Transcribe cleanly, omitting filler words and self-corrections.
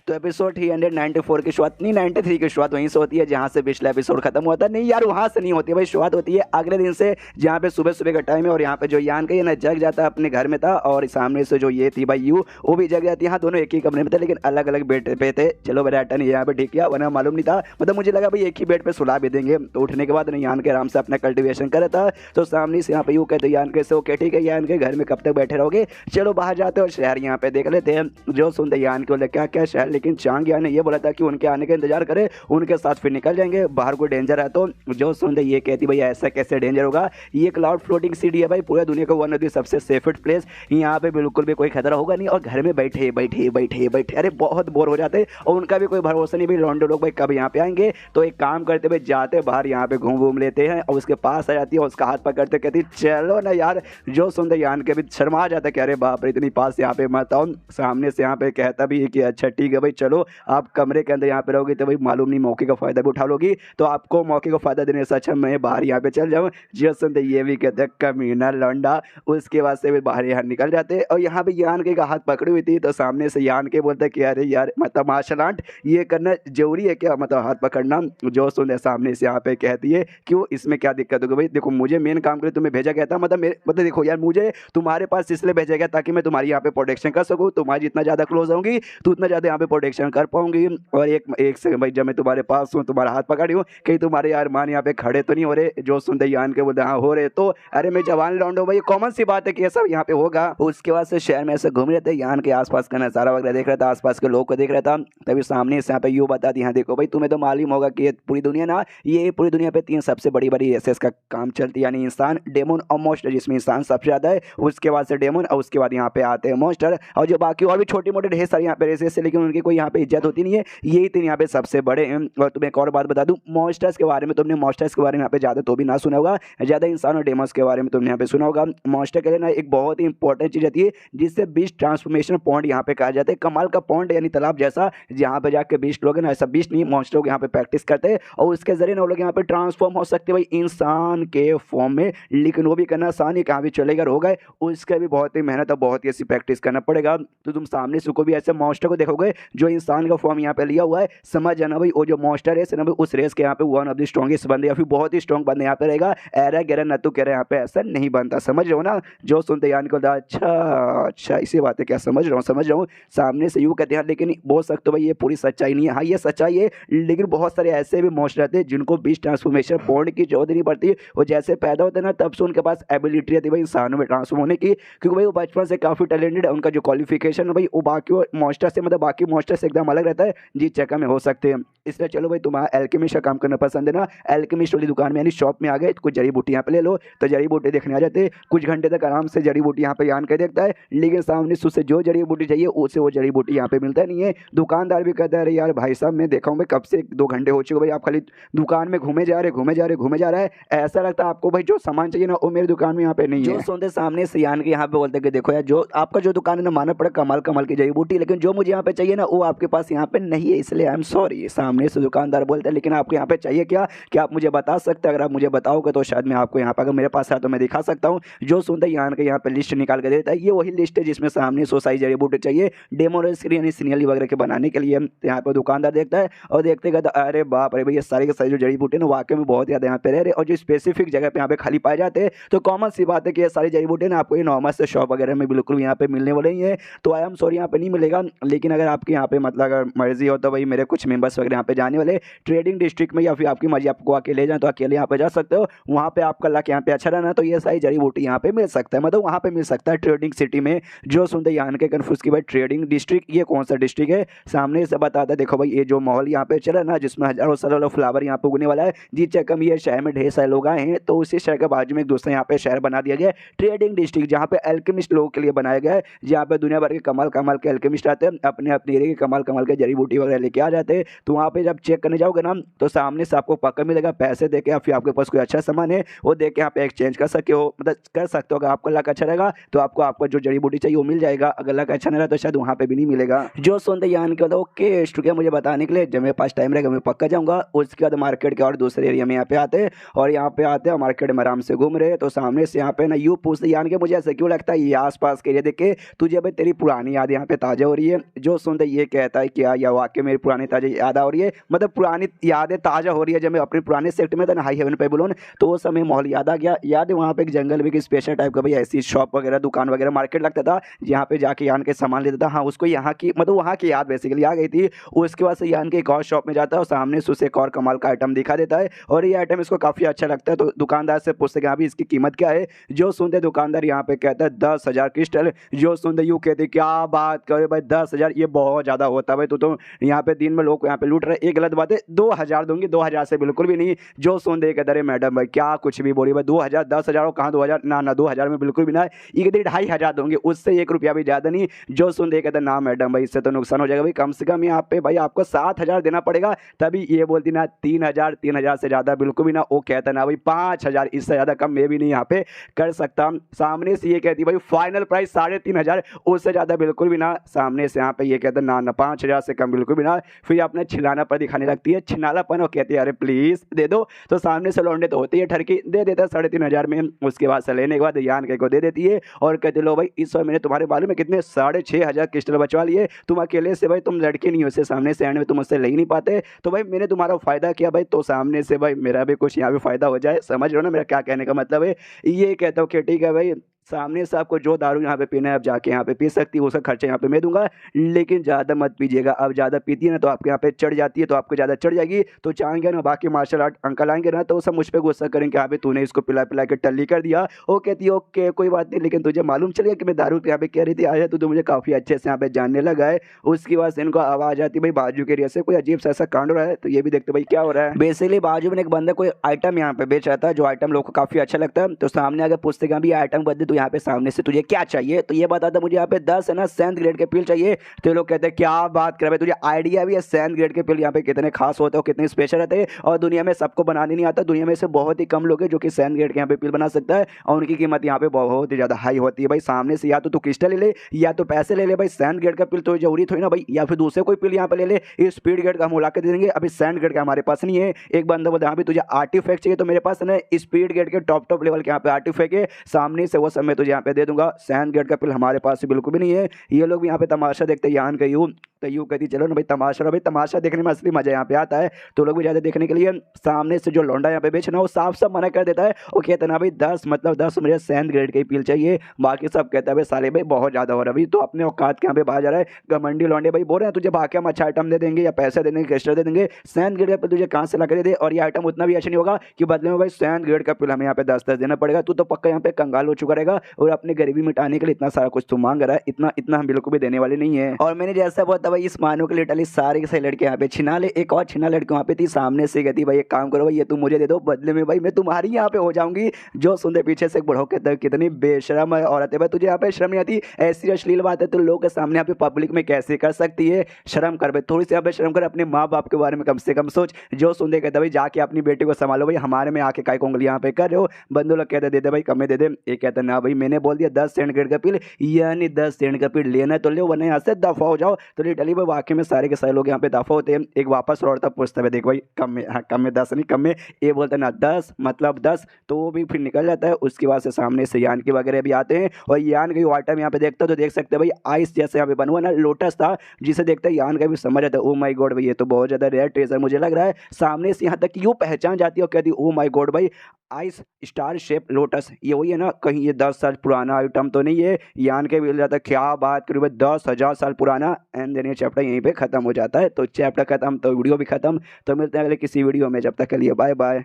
तो एपिसोड 394 की शुरुआत नहीं 93 की शुरुआत वहीं से होती है जहाँ से पिछला एपिसोड खत्म हुआ था। नहीं यार वहाँ से नहीं होती है भाई, शुरुआत होती है अगले दिन से जहाँ पे सुबह सुबह का टाइम है और यहाँ पे जो यान का ये ना जग जाता है, अपने घर में था और सामने से जो ये थी भाई यू वो भी जग जाती है। हाँ दोनों एक ही कमरे में थे लेकिन अलग अलग बेड पे थे। चलो मेरा अटन यहाँ पे ठीक किया, वरना मालूम नहीं था, मतलब मुझे लगा भाई एक ही बेड पे सुला भी देंगे। तो उठने के बाद यान के आराम से अपना कल्टिवेशन कर रहा था, तो सामने से यहाँ पे यू कहते यान कैसे ओके ठीक है यान के घर में कब तक बैठे रहोगे, चलो बाहर जाते और शहर यहाँ पे देख लेते हैं। जो सुनते यान के बोले क्या क्या शहर, लेकिन चांग यान ने ये बोला था कि उनके आने का इंतजार करे, उनके साथ फिर निकल जाएंगे, बाहर कोई डेंजर है तो। जो सुनते ये कहती भाई ऐसा कैसे डेंजर होगा, ये क्लाउड फ्लोटिंग सिटी है भाई, पूरे दुनिया का वन ऑफ द सबसे सेफेस्ट प्लेस, यहाँ पे बिल्कुल भी कोई खतरा होगा नहीं और घर में बैठे बैठे बैठे बैठे अरे बहुत बोर हो जाते और उनका भी कोई भरोसा नहीं भाई लॉन्डो लोग भाई कब यहाँ पे आएंगे। तो एक काम करते भाई जाते बाहर यहाँ पे घूम लेते हैं और उसके पास आ जाती है और उसका हाथ पकड़ते कहती चलो ना यार। जो सुनते यान के भी शर्मा जाता कि अरे बाप रे इतनी पास यहाँ पे मत आओ। सामने से यहाँ पे कहता भी है कि अच्छा ठीक है भाई चलो आप कमरे के अंदर यहाँ पे रहोगे तो भाई मालूम नहीं मौके का फायदा भी उठा लोगी, तो आपको मौके का फायदा देने से अच्छा मैं बाहर यहाँ पे चल जाऊँ। जो सुनते ये भी कहते हैं कमीना लौंडा। उसके बाद से भी बाहर यहाँ निकल जाते और यहाँ पे यान के हाथ पकड़ी हुई थी, तो सामने से यान के बोलते कि अरे यार मतलब मार्शल आर्ट ये करना जरूरी है क्या, मतलब हाथ पकड़ना। जो सुनते सामने से यहाँ पे कहती है क्यों इसमें क्या दिक्कत होगी भाई, देखो मुझे मेन काम के लिए तुम्हें भेजा गया था, मतलब देखो यार मुझे तुम्हारे पास इसलिए भेजा गया ताकि मैं तुम्हारी यहाँ पे प्रोटेक्शन कर सकूँ, तुम्हारी जितना ज़्यादा क्लोज होंगी तो उतना ज़्यादा यहाँ पे प्रोटेक्शन कर पाऊंगी। और एक सेकंड भाई जब मैं तुम्हारे पास हूँ तुम्हारा हाथ पकड़ी हूँ कहीं तुम्हारे यार मान यहाँ पे खड़े तो नहीं हो रहे। जो सुनते यान के बोलते हाँ हो रहे, तो अरे मैं जवान लौंडो भाई कॉमन सी बात है कि ये सब यहाँ पे होगा। उसके बाद से शहर में ऐसे घूम रहे थे, यान के आसपास का नजारा वगैरह देख रहा था, आसपास के लोग को देख रहा था। तभी सामने से यहाँ पे यू बता दी हाँ देखो भाई तुम्हें तो मालूम होगा कि ये पूरी दुनिया ना, ये पूरी दुनिया पे 3 सबसे बड़ी बड़ी एसएस का काम चलती है, यानी इंसान डेमोन और मॉन्स्टर, जिसमें इंसान सबसे ज्यादा है, उसके बाद से डेमोन और उसके बाद यहाँ पे आते हैं मॉन्स्टर और जो बाकी और भी छोटी मोटे ढेर सारे यहाँ पे रेसेस है लेकिन उनकी कोई यहाँ पे इज्जत होती नहीं है, यही 3 यहाँ पे सबसे बड़े हैं। और तुम्हें एक और बात बता दूं मॉन्स्टर्स के बारे में, तुमने मॉन्स्टर्स के बारे में यहाँ पे ज्यादा तो भी ना सुना होगा, ज्यादा इंसान और डेमोन्स के बारे में तुमने यहाँ पे सुना होगा। मॉन्स्टर के लिए ना एक बहुत ही इंपॉर्टेंट चीज आती है जिससे बीस्ट ट्रांसफॉर्मेशन पॉइंट यहाँ पे कहा जाता है, कमाल का पॉइंट यानी तालाब जैसा, जहाँ पे जाके बीस्ट लोग ना, ऐसा बीस्ट नहीं मॉन्स्टर लोग यहाँ पे प्रैक्टिस करते हैं और उसके जरिए ना वो लोग यहाँ पे ट्रांसफॉर्म हो सकते हैं भाई इंसान के फॉर्म में। लेकिन वो भी करना आसान है, कहाँ भी चलेगा होगा, उसका भी बहुत ही मेहनत और बहुत ही ऐसी प्रैक्टिस करना पड़ेगा। तो तुम सामने से कोई भी ऐसे मॉन्स्टर को देखोगे जो इंसान का फॉर्म यहाँ पे लिया हुआ है, समझ जाना भाई वो जो मॉन्स्टर है ना भाई उस रेस के यहाँ पे वन ऑफ द स्ट्रॉन्गेस्ट बंदे या फिर बहुत ही स्ट्रॉन्ग बंदे यहाँ पे रहेगा। एरा गैरा न तो कह रहे यहाँ पे ऐसा नहीं बनता, समझ रहे हो ना। जो सुनते यान को अच्छा इसी बात है क्या, समझ रहा हूँ। सामने से यूँ कहते हैं लेकिन बोल सकते हो भाई ये पूरी सच्चाई नहीं है, हाँ ये सच्चाई है लेकिन बहुत सारे ऐसे भी मॉन्स्टर रहते हैं जिनको बीच ट्रांसफॉर्मेशन पॉइंट की जरूरत नहीं पड़ती, वो जैसे पैदा होते हैं ना तब से उनके पास एबिलिटी रहती है भाई इंसानों में ट्रांसफॉर्म होने की, क्योंकि भाई वो बचपन से काफी टैलेंटेड है, उनका जो क्वालिफिकेशन है भाई वो बाकी मॉन्स्टर से मतलब बाकी मॉन्स्टर से एकदम अलग रहता है, जीत चक्का में हो सकते हैं। इसलिए चलो भाई तुम्हारा एल्केमिस्ट का काम करना पसंद है ना, एल्केमिस्ट वाली दुकान में यानी शॉप में आ गए, कुछ जड़ी बूटी यहाँ पे ले लो, तो जड़ी बूटी देखने आ जाते, कुछ घंटे तक आराम से जड़ी बूटी यहाँ पे यान कर देखता है, लेकिन सामने से जो जड़ी बूटी चाहिए उसे वो जड़ी बूटी यहाँ पे मिलता नहीं है। दुकानदार भी कहता है अरे यार भाई साहब मैं देखा हूँ भाई कब से 2 घंटे हो चुके भाई आप खाली दुकान में घूमे जा रहे हैं, ऐसा लगता है आपको भाई जो सामान चाहिए ना वो मेरी दुकान में यहाँ पे नहीं है। जो सुनते सामने से यान के यहाँ पे बोलते कि देखो यार जो आपका जो दुकान है ना माना पड़ा कमाल की जड़ी बूटी, लेकिन जो मुझे यहाँ पे चाहिए ना वो आपके पास यहाँ पे नहीं है, इसलिए आई एम सॉरी। सामने से दुकानदार बोलते हैं लेकिन आपको यहाँ पे चाहिए क्या आप मुझे बता सकते हैं, अगर आप मुझे बताओगे तो शायद मैं आपको यहाँ पे अगर मेरे पास है तो मैं दिखा सकता हूँ। जो सुनते यान के यहाँ पे लिस्ट निकाल के देता है, ये वही लिस्ट है जिसमें सामने सोसाई जड़ी बूटी चाहिए डेमोरेस्क्री यानी सीनियली वगैरह के बनाने के लिए। यहाँ पे दुकानदार देखता है और देखते कहता अरे बाप रे भाई ये सारे के सारे जो जड़ी बूटी ना वाकई में बहुत ज़्यादा यहाँ पे रह रहे और जो स्पेसिफिक जगह पे यहाँ पे खाली पाए जाते हैं, तो कॉमन सी बात है कि ये सारी जड़ी बूटी ना आपको ये नॉर्मल से शॉप वगैरह में बिल्कुल यहाँ पे मिलने वाले ही है, तो आई एम सॉरी यहाँ पे नहीं मिलेगा। लेकिन अगर आपके यहाँ पे मतलब अगर मर्जी हो तो भाई मेरे कुछ मेंबर्स वगैरह यहाँ पे जाने वाले ट्रेडिंग डिस्ट्रिक्ट में या फिर आपकी मर्जी आपको अकेले जाए तो अकेले यहाँ पे जा सकते हो, वहाँ पे आपका लक यहाँ पे अच्छा रहना तो ये सारी जड़ी बूटी यहाँ पे मिल सकता है, मतलब वहाँ पे मिल सकता है ट्रेडिंग सिटी में। जो सुनते यान के कन्फ्यूज की भाई ट्रेडिंग डिस्ट्रिक्ट ये कौन सा डिस्ट्रिक्ट है, सामने से बताता देखो भाई ये जो माहौल यहाँ पे चला ना जिसमें हजारों सालों फ्लावर यहाँ पे उगने वाला है, जी चकम ये शहर में ढेर सारे लोग आए हैं, तो उसी शहर के बाजू में एक दूसरा यहाँ पे शहर बना दिया गया ट्रेडिंग डिस्ट्रिक्ट, जहाँ पे एल्केमिस्ट लोगों के लिए बनाया गया है, जहाँ पे दुनिया भर के कमाल के एल्केमिस्ट आते हैं अपने अपने एरिया के कमाल के जड़ी बूटी वगैरह लेके आ जाते हैं। तो वहाँ पे जब चेक करने जाओगे ना तो सामने से आपको पक्का मिलेगा पैसे दे के, या फिर आपके पास कोई अच्छा सामान है वो दे के यहाँ पे एक्सचेंज कर सकते हो, मतलब कर सकते हो। अगर आपका लक अच्छा रहेगा तो आपको जो जड़ी बूटी चाहिए वो मिल जाएगा, अगर लक अच्छा नहीं रहा तो शायद वहाँ पे भी नहीं मिलेगा। जो सुनते यान के बताओ ओके शुक्रिया मुझे बताने के लिए, जब मेरे पास टाइम रहेगा मैं पक्का जाऊँगा। उसके बाद मार्केट के और दूसरे एरिया में यहाँ पे आते हैं और यहाँ पे आते हैं मार्केट में आराम से घूम रहे, तो सामने से यहाँ पे ना यूँ पूछते यान के मुझे ऐसा क्यों लगता है ये आसपास के एरिया देख के तुझे भाई तेरी पुरानी याद यहाँ पे ताज़ा हो रही है। जो सुनते ये कहता है कि या वाकई मेरी पुरानी ताज़ा याद आ रही है, मतलब पुरानी यादें ताज़ा हो रही है। जब मैं अपने पुराने सेक्टर में था ना, हाई हेवन पे बोलो, तो वो समय माहौल याद आ गया। याद है वहाँ पे एक जंगल में एक स्पेशल टाइप का भाई ऐसी शॉप वगैरह, दुकान वगैरह, मार्केट लगता था, जहाँ पे जाके यान के सामान लेता था। हाँ, उसको यहाँ की मतलब वहाँ की याद बेसिकली आ गई थी। उसके बाद से यान के एक और शॉप में जाता है और सामने से उसे एक और कमाल का आइटम दिखा देता है और ये आइटम इसको काफ़ी अच्छा लगता है। तो दुकानदार से पूछते कि हाँ भी इसकी कीमत क्या है। जो सुनते दुकानदार यहाँ पे कहता है 10,000 क्रिस्टल। जो सुनते यूँ कहते क्या बात करे भाई, 10,000 ये बहुत ज़्यादा होता है भाई, तो यहाँ पे दिन में लोग यहाँ पे लूट रहे। एक गलत बात है, 2,000 दूंगी, 2,000 से बिल्कुल भी नहीं। जो सुन दे कहते अरे मैडम भाई क्या कुछ भी बोली भाई, 2,000 10,000 और कहाँ 2,000, ना 2,000 में बिल्कुल भी ना। ये कहते 2,500 दूंगी, उससे 1 रुपया भी ज़्यादा नहीं। जो सुन दे कहते ना मैडम भाई इससे तो नुकसान हो जाएगा भाई, कम से कम यहाँ पे भाई आपको 7,000 देना पड़ेगा। तभी ये बोलती ना 3,000, 3,000 से ज़्यादा बिल्कुल भी ना। वो कहता ना भाई 5,000, इससे ज़्यादा कम मैं भी नहीं यहाँ पे कर सकता। सामने से ये कहती भाई फाइनल प्राइस 3,500, उससे ज़्यादा बिल्कुल भी ना। सामने से यहाँ पे ये कहता ना 5,000 से कम बिल्कुल भी ना। फिर अपने छिलाना पर दिखाने लगती है, छिनालापन, और कहती है अरे प्लीज़ दे दो। तो सामने से लौंडे तो होती है ठरकी, दे देता है 3,500 में। उसके बाद से लेने के बाद यान के को दे देती है और कहते लो भाई इस समय मैंने तुम्हारे बारे में कितने 6,500 क्रिस्टल बचवा लिए। तुम अकेले से भाई, तुम लड़के नहीं हो, इससे सामने से एंड में तुम मुझसे ले ही नहीं पाते, तो भाई मैंने तुम्हारा फ़ायदा किया भाई, तो सामने से भाई मेरा भी कुछ यहाँ भी फ़ायदा हो जाए। समझ रहे हो ना मेरा क्या कहने का मतलब है। ये कहता हूँ कि ठीक है भाई, सामने से आपको जो दारू यहाँ पे पीना है आप जाके यहाँ पे पी सकती है, उसका खर्चा यहाँ पे मैं दूंगा, लेकिन ज़्यादा मत पीजिएगा। अब ज़्यादा पीती है ना तो आपके यहाँ पे चढ़ जाती है, तो आपको ज़्यादा चढ़ जाएगी, तो चाहेंगे ना बाकी मार्शल आर्ट अंकल आएंगे ना, तो वो सब मुझ पर गुस्सा करेंगे, यहाँ पे तूने इसको पिला पिला के टल्ली कर दिया। वो कहती है ओके कोई बात नहीं, लेकिन तुझे मालूम चल गया कि मैं दारू यहाँ पे कह रही थी, आया तो मुझे काफ़ी अच्छे से यहाँ पे जानने लगा है। उसके बाद से इनको आवाज़ आती है भाई बाजू के एरिया से कोई अजीब सा ऐसा कांड हो रहा है, तो ये भी देखते भाई क्या हो रहा है। बेसिकली बाजू में एक बंदा कोई आइटम यहाँ पे बेच रहा था, जो आइटम लोग को काफ़ी अच्छा लगता है, तो सामने आगे पूछते कि अभी आइटम बदले, तो यहाँ पे सामने से तुझे क्या चाहिए, तो ये बताता मुझे यहाँ पे 10 है ना 7th ग्रेड के पिल चाहिए। तो ये लोग कहते हैं क्या बात कर रहे, तुझे आइडिया भी है 7th ग्रेड के पिल यहाँ पे कितने खास होते हैं, कितने स्पेशल रहते हैं, और दुनिया में सबको बनाने नहीं आता। दुनिया में से बहुत ही कम लोग हैं जो कि 7th ग्रेड के यहाँ पे पिल बना सकता है, और उनकी कीमत यहाँ पे बहुत ही ज़्यादा हाई होती है भाई। सामने से या तो तू क्रिस्टल ले ले या तो पैसे ले ले भाई। 7th ग्रेड का पिल तो जरूरी थोड़ी ना भाई, या फिर दूसरे कोई पिल यहाँ पे ले ले, इस स्पीड ग्रेड का हम उड़ा के दे देंगे। अभी 7th ग्रेड का हमारे पास नहीं है। एक बंदा बोलता हाँ भी तुझे आर्टिफैक्ट चाहिए, तो मेरे पास ना स्पीड ग्रेड के टॉप लेवल के यहाँ पे आर्टिफैक्ट है, सामने से वो सब मैं तुझे यहाँ पे दे दूंगा। 7th ग्रेड का पिल हमारे पास बिल्कुल भी नहीं है। ये लोग भी यहाँ पे तमाशा देखते हैं, यान का यूं तो यूँ कहती चलो ना भाई तमाशा, भाई तमाशा देखने में असली मजा यहाँ पे आता है, तो लोग भी ज़्यादा देखने के लिए सामने से जो लौंडा यहाँ पे बेचना वो साफ साफ मना कर देता है। वो कहता है ना भाई 10 मतलब 10 मुझे 7th ग्रेड के पील चाहिए। बाकी सब कहता है भाई साले भाई बहुत ज़्यादा हो रहा है भाई, तो अपने औकात के यहाँ पे बाहर जा रहा है। घमंडी लौंडे भाई बोल रहे हैं तुझे बाकी हम अच्छा आइटम दे देंगे या पैसे दे देंगे, क्रिस्टल दे देंगे, 7th ग्रेड का पिल तुझे कहाँ से ला के दे, और ये आइटम उतना भी अच्छा नहीं होगा कि बदले में भाई 7th ग्रेड का पिल हमें यहाँ पे 10 देना पड़ेगा। तू तो पक्का यहाँ पे कंगाल हो चुका रहेगा, और अपनी गरीबी मिटाने के लिए इतना सारा कुछ तू मांग रहा है, इतना हम बिल्कुल भी देने वाले नहीं है। और मैंने जैसा बोला भाई इस मानो के लिए टली सारे के सारे लड़के यहाँ पे छिना ले, एक और छिना लड़के वहाँ पे थी, सामने से कहती भाई एक काम करो भाई ये तुम मुझे दे दो, बदले में भाई मैं तुम्हारी यहाँ पे हो जाऊंगी। जो सुनते पीछे से एक बढ़ो कहता है कितनी बेशरम औरत है भाई, तुझे यहाँ पे शर्म नहीं आती, ऐसी अश्लील बात है तो लोगों के सामने यहाँ पे पब्लिक में कैसे कर सकती है। शर्म कर भाई, थोड़ी सी यहाँ पे शर्म कर, अपने माँ बाप के बारे में कम से कम सोच। जो सुनते कहता भाई जाके अपनी बेटी को संभालो भाई, हमारे में आके काय को उंगली यहाँ पे कर रहे हो। बंदो लोग कहते दे दे भाई कमे दे दे, ये कहता ना भाई मैंने बोल दिया 10 सेंट ग्रेड का पिल, यानी 10 सेंट का पिल लेना तो लो वरना यहाँ से दफा हो जाओ। तो लिटरली भाई वाकई में सारे के सारे लोग यहाँ पे दफा होते हैं। एक वापस लौटता पूछता है देख भाई कम में, हाँ कम में 10 नहीं कम में, ये बोलता है ना 10 मतलब 10, तो वो भी फिर निकल जाता है। उसके बाद से सामने से यान के वगैरह भी आते हैं, और यान का आइटम यहाँ पे देखता तो देख सकते हैं भाई आइस जैसे यहाँ पे बना हुआ ना लोटस था, जिसे देखते यान का भी समझ आता है ओ माई गॉड भाई ये तो बहुत ज़्यादा रेयर ट्रेजर मुझे लग रहा है। सामने से यहाँ तक यूँ पहचान जाती है और कहती ओ माई गॉड भाई आइस स्टार शेप लोटस, ये वही है ना, कहीं ये 10 साल पुराना आइटम तो नहीं है। यान के मिल जाता है क्या बात करूँ भाई 10,000 साल पुराना। एंड देन ये चैप्टर यहीं पे खत्म हो जाता है। तो चैप्टर खत्म तो वीडियो भी खत्म। तो मिलते हैं अगले किसी वीडियो में, जब तक के लिए बाय बाय।